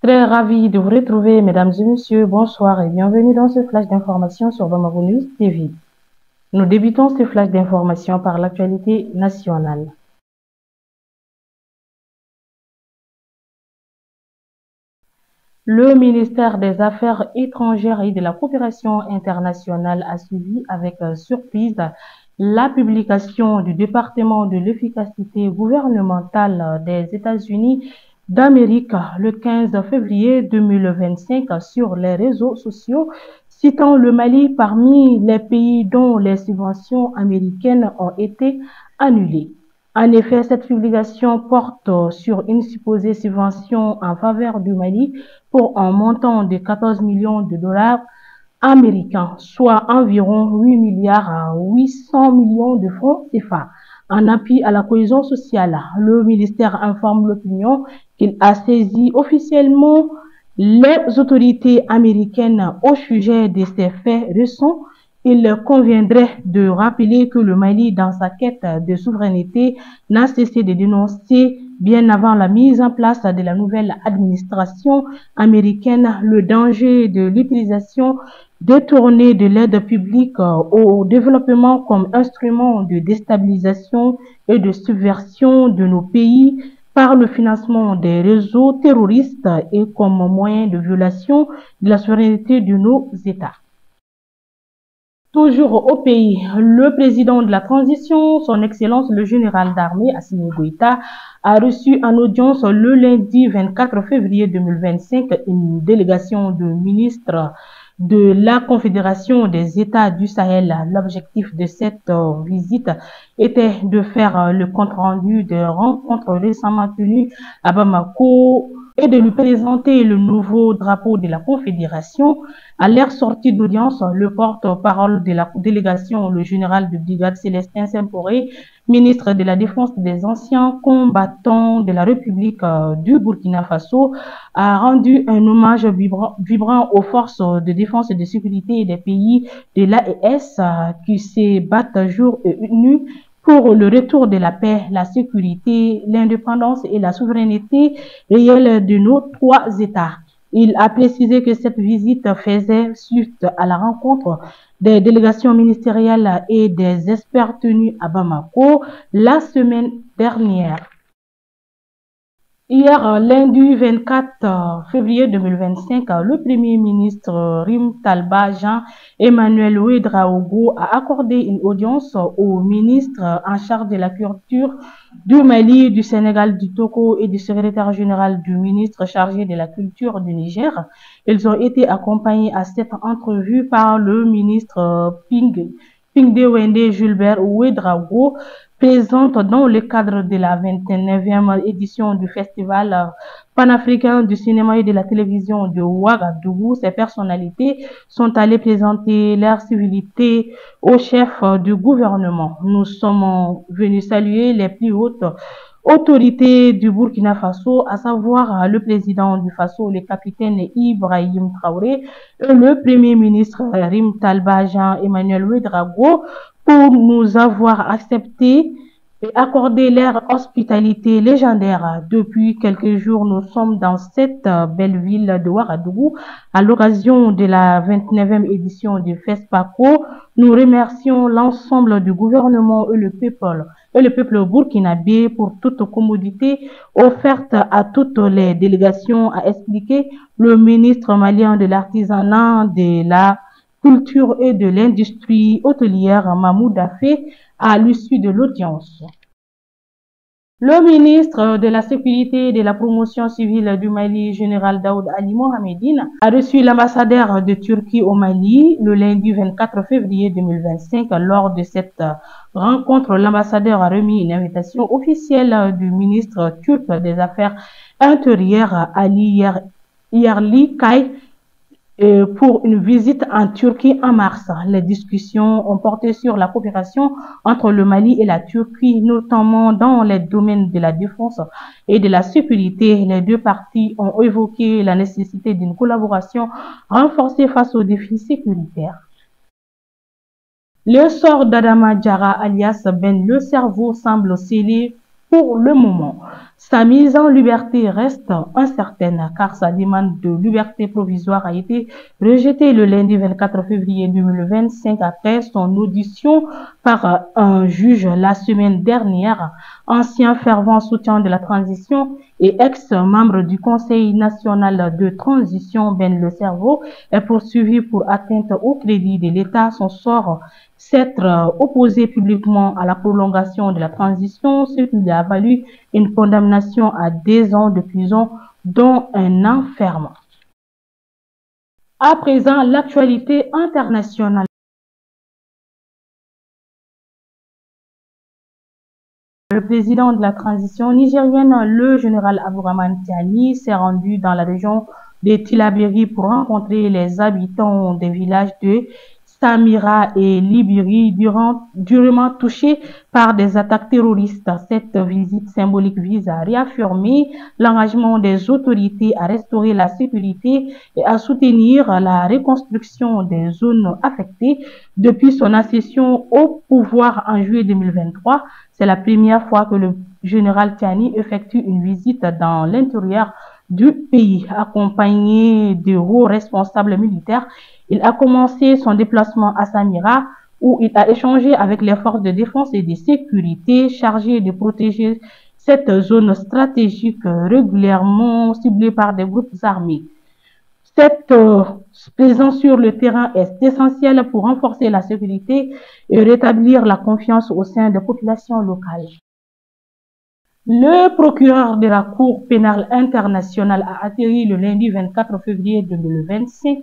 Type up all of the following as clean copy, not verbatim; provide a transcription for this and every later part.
Très ravi de vous retrouver, mesdames et messieurs. Bonsoir et bienvenue dans ce flash d'information sur Bamako News TV. Nous débutons ce flash d'information par l'actualité nationale. Le ministère des Affaires étrangères et de la coopération internationale a suivi avec surprise la publication du département de l'efficacité gouvernementale des États-Unis d'Amérique le 15 février 2025 sur les réseaux sociaux, citant le Mali parmi les pays dont les subventions américaines ont été annulées. En effet, cette publication porte sur une supposée subvention en faveur du Mali pour un montant de 14 millions de dollars américains, soit environ 8 milliards à 800 millions de francs CFA. En appui à la cohésion sociale, le ministère informe l'opinion qu'il a saisi officiellement les autorités américaines au sujet de ces faits récents. Il conviendrait de rappeler que le Mali, dans sa quête de souveraineté, n'a cessé de dénoncer, bien avant la mise en place de la nouvelle administration américaine, le danger de l'utilisation détournée de l'aide publique au développement comme instrument de déstabilisation et de subversion de nos pays par le financement des réseaux terroristes et comme moyen de violation de la souveraineté de nos États. Toujours au pays, le président de la transition, son Excellence le général d'armée Assimi Goïta, a reçu en audience le lundi 24 février 2025 une délégation de ministres de la Confédération des États du Sahel. L'objectif de cette visite était de faire le compte-rendu des rencontres récemment tenues à Bamako et de lui présenter le nouveau drapeau de la Confédération. À leur sortie d'audience, le porte-parole de la délégation, le général de brigade Célestin Semporé, ministre de la Défense des anciens combattants de la République du Burkina Faso, a rendu un hommage vibrant aux forces de défense et de sécurité des pays de l'AES qui se battent jour et nuit pour le retour de la paix, la sécurité, l'indépendance et la souveraineté réelle de nos trois États. Il a précisé que cette visite faisait suite à la rencontre des délégations ministérielles et des experts tenus à Bamako la semaine dernière. Hier, lundi 24 février 2025, le Premier ministre Rim Talba Jean-Emmanuel Ouedraogo a accordé une audience au ministre en charge de la culture du Mali, du Sénégal, du Togo et du secrétaire général du ministre chargé de la culture du Niger. Ils ont été accompagnés à cette entrevue par le ministre Pingdewende Julbert Ouedraogo, présente dans le cadre de la 29e édition du Festival panafricain du cinéma et de la télévision de Ouagadougou. Ces personnalités sont allées présenter leur civilité au chef du gouvernement. Nous sommes venus saluer les plus hautes autorités du Burkina Faso, à savoir le président du Faso, le capitaine Ibrahim Traoré, et le premier ministre Rim Talba Jean-Emmanuel Ouedraogo, pour nous avoir accepté et accordé leur hospitalité légendaire. Depuis quelques jours, nous sommes dans cette belle ville de Ouagadougou à l'occasion de la 29e édition du FESPACO. Nous remercions l'ensemble du gouvernement et le peuple burkinabé pour toute commodité offerte à toutes les délégations, a expliqué le ministre malien de l'artisanat, de la culture et de l'industrie hôtelière Mahmoud Afé à l'issue de l'audience. Le ministre de la Sécurité et de la Promotion civile du Mali, général Daoud Ali Mohamedine, a reçu l'ambassadeur de Turquie au Mali le lundi 24 février 2025. Lors de cette rencontre, l'ambassadeur a remis une invitation officielle du ministre turc des Affaires intérieures, Ali Yerlikay, pour une visite en Turquie en mars. Les discussions ont porté sur la coopération entre le Mali et la Turquie, notamment dans les domaines de la défense et de la sécurité. Les deux parties ont évoqué la nécessité d'une collaboration renforcée face aux défis sécuritaires. Le sort d'Adama Diarra alias Ben le cerveau semble scellé pour le moment. Sa mise en liberté reste incertaine car sa demande de liberté provisoire a été rejetée le lundi 24 février 2025 après son audition par un juge la semaine dernière. Ancien fervent soutien de la transition et ex-membre du Conseil national de transition, Ben Le Cerveau est poursuivi pour atteinte au crédit de l'État. Son sort, s'être opposé publiquement à la prolongation de la transition, ce qui lui a valu une condamnation à 10 ans de prison, dont un enfermement. À présent, l'actualité internationale. Le président de la transition nigérienne, le général Abdourahmane Tiani, s'est rendu dans la région de Tillabéri pour rencontrer les habitants des villages de Samira et Libiri durement touchés par des attaques terroristes. Cette visite symbolique vise à réaffirmer l'engagement des autorités à restaurer la sécurité et à soutenir la reconstruction des zones affectées. Depuis son accession au pouvoir en juillet 2023, c'est la première fois que le général Tiani effectue une visite dans l'intérieur du pays, accompagné de hauts responsables militaires. Il a commencé son déplacement à Samira, où il a échangé avec les forces de défense et de sécurité chargées de protéger cette zone stratégique régulièrement ciblée par des groupes armés. Cette présence sur le terrain est essentielle pour renforcer la sécurité et rétablir la confiance au sein des populations locales. Le procureur de la Cour pénale internationale a atterri le lundi 24 février 2025,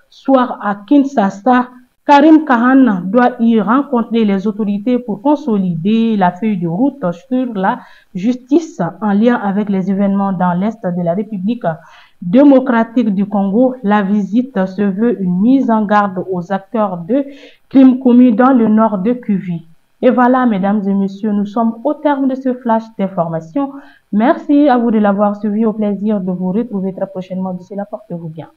soir à Kinshasa. Karim Khan doit y rencontrer les autorités pour consolider la feuille de route sur la justice en lien avec les événements dans l'Est de la République démocratique du Congo. La visite se veut une mise en garde aux acteurs de crimes commis dans le nord de Kivu. Et voilà, mesdames et messieurs, nous sommes au terme de ce flash d'information. Merci à vous de l'avoir suivi. Au plaisir de vous retrouver très prochainement. D'ici là, portez-vous bien.